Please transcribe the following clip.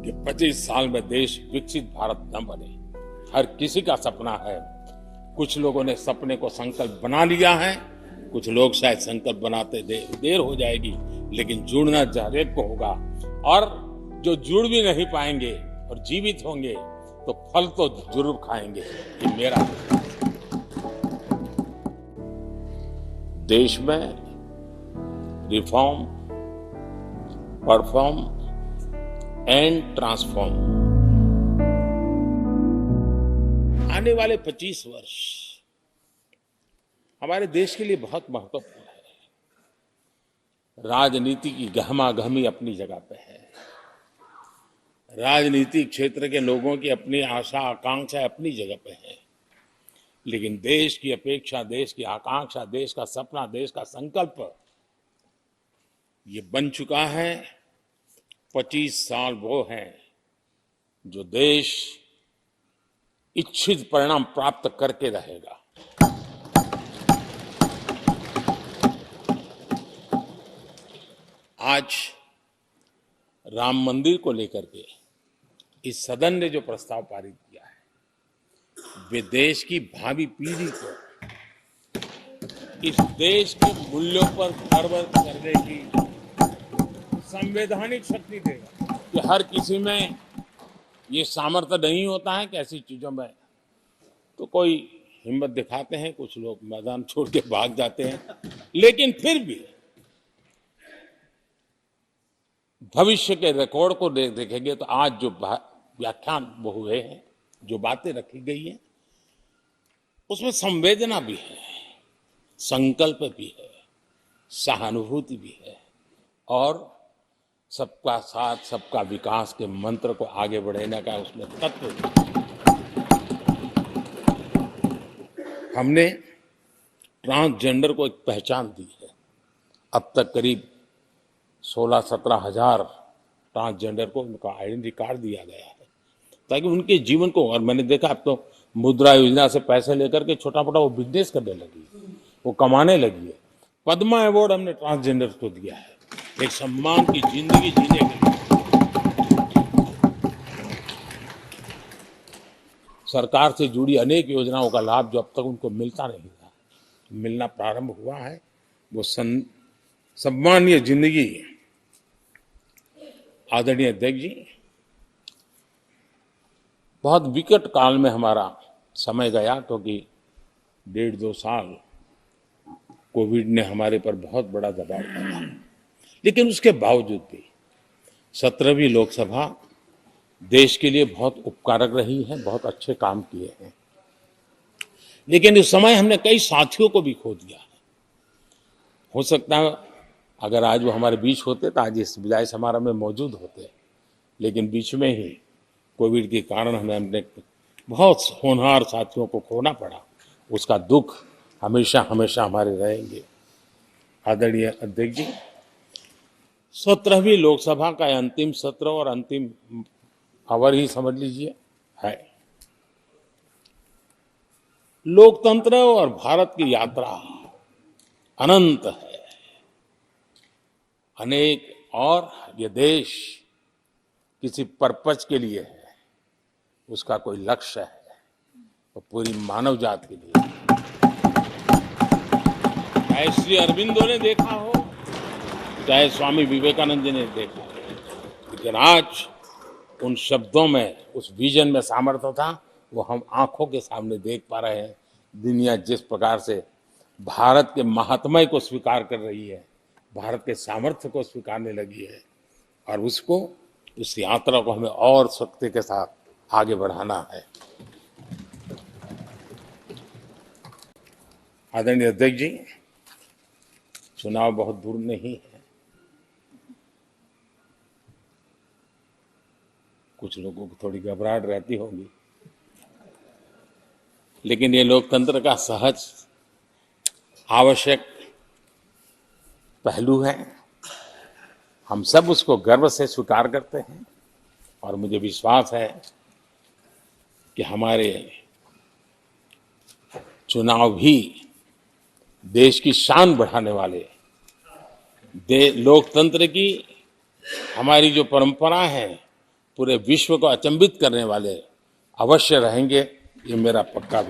कि 25 साल में देश विकसित भारत न बने। हर किसी का सपना है। कुछ लोगों ने सपने को संकल्प बना लिया है, कुछ लोग शायद संकल्प बनाते देर हो जाएगी, लेकिन जुड़ना हर एक को होगा। और जो जुड़ भी नहीं पाएंगे और जीवित होंगे तो फल तो जरूर खाएंगे। ये मेरा देश में रिफॉर्म, परफॉर्म एंड ट्रांसफॉर्म। आने वाले 25 वर्ष हमारे देश के लिए बहुत महत्वपूर्ण है। राजनीति की गहमागहमी अपनी जगह पे है, राजनीतिक क्षेत्र के लोगों की अपनी आशा आकांक्षा अपनी जगह पे है, लेकिन देश की अपेक्षा, देश की आकांक्षा, देश का सपना, देश का संकल्प ये बन चुका है। 25 साल वो हैं जो देश इच्छित परिणाम प्राप्त करके रहेगा। आज राम मंदिर को लेकर के इस सदन ने जो प्रस्ताव पारित किया है, वे देश की भावी पीढ़ी को इस देश के मूल्यों पर गर्व करने की संवैधानिक शक्ति देगा। कि हर किसी में ये सामर्थ्य नहीं होता है कि ऐसी चीजों में तो कोई हिम्मत दिखाते हैं, कुछ लोग मैदान छोड़ के भाग जाते हैं, लेकिन फिर भी भविष्य के रिकॉर्ड को देखेंगे तो आज जो व्याख्यान वो हुए हैं, जो बातें रखी गई हैं, उसमें संवेदना भी है, संकल्प भी है, सहानुभूति भी है और सबका साथ सबका विकास के मंत्र को आगे बढ़ाने का उसमें तत्व भी। हमने ट्रांसजेंडर को एक पहचान दी है। अब तक करीब 16-17 हजार ट्रांसजेंडर को उनका आइडेंटिटी कार्ड दिया गया है, ताकि उनके जीवन को, और मैंने देखा अब तो मुद्रा योजना से पैसे लेकर के छोटा मोटा वो बिजनेस करने लगी, वो कमाने लगी है। पद्मा अवार्ड हमने ट्रांसजेंडर को दिया है, एक सम्मान की जिंदगी जीने के लिए। सरकार से जुड़ी अनेक योजनाओं का लाभ जो अब तक उनको मिलता नहीं था, मिलना प्रारंभ हुआ है। वो सम्मानीय जिंदगी। आदरणीय अध्यक्ष जी, बहुत विकट काल में हमारा समय गया, क्योंकि 1.5-2 साल कोविड ने हमारे पर बहुत बड़ा दबाव डाला, लेकिन उसके बावजूद भी 17वीं लोकसभा देश के लिए बहुत उपकारक रही है, बहुत अच्छे काम किए हैं। लेकिन इस समय हमने कई साथियों को भी खो दिया है। हो सकता है अगर आज वो हमारे बीच होते तो आज इस विदाई समारोह में मौजूद होते, लेकिन बीच में ही कोविड के कारण हमें अपने बहुत होनहार साथियों को खोना पड़ा। उसका दुख हमेशा हमेशा हमारे रहेंगे। आदरणीय अध्यक्ष जी, 17वीं लोकसभा का अंतिम सत्र और अंतिम आवर ही समझ लीजिए है। लोकतंत्र और भारत की यात्रा अनंत है, अनेक, और ये देश किसी पर्पज के लिए है, उसका कोई लक्ष्य है, तो पूरी मानव जात के लिए। चाहे श्री अरविंदो ने देखा हो, चाहे स्वामी विवेकानंद जी ने देखा हो, लेकिन आज उन शब्दों में, उस विजन में सामर्थ्य था, वो हम आंखों के सामने देख पा रहे हैं। दुनिया जिस प्रकार से भारत के महात्म्य को स्वीकार कर रही है, भारत के सामर्थ्य को स्वीकारने लगी है, और उसको, उस यात्रा को हमें और शक्ति के साथ आगे बढ़ाना है। आदरणीय अध्यक्ष जी, चुनाव बहुत दूर नहीं है। कुछ लोगों को थोड़ी घबराहट रहती होगी, लेकिन ये लोकतंत्र का सहज आवश्यक पहलू है। हम सब उसको गर्व से स्वीकार करते हैं, और मुझे विश्वास है कि हमारे चुनाव भी देश की शान बढ़ाने वाले, लोकतंत्र की हमारी जो परंपरा है, पूरे विश्व को अचंभित करने वाले अवश्य रहेंगे, ये मेरा पक्का विश्वास है।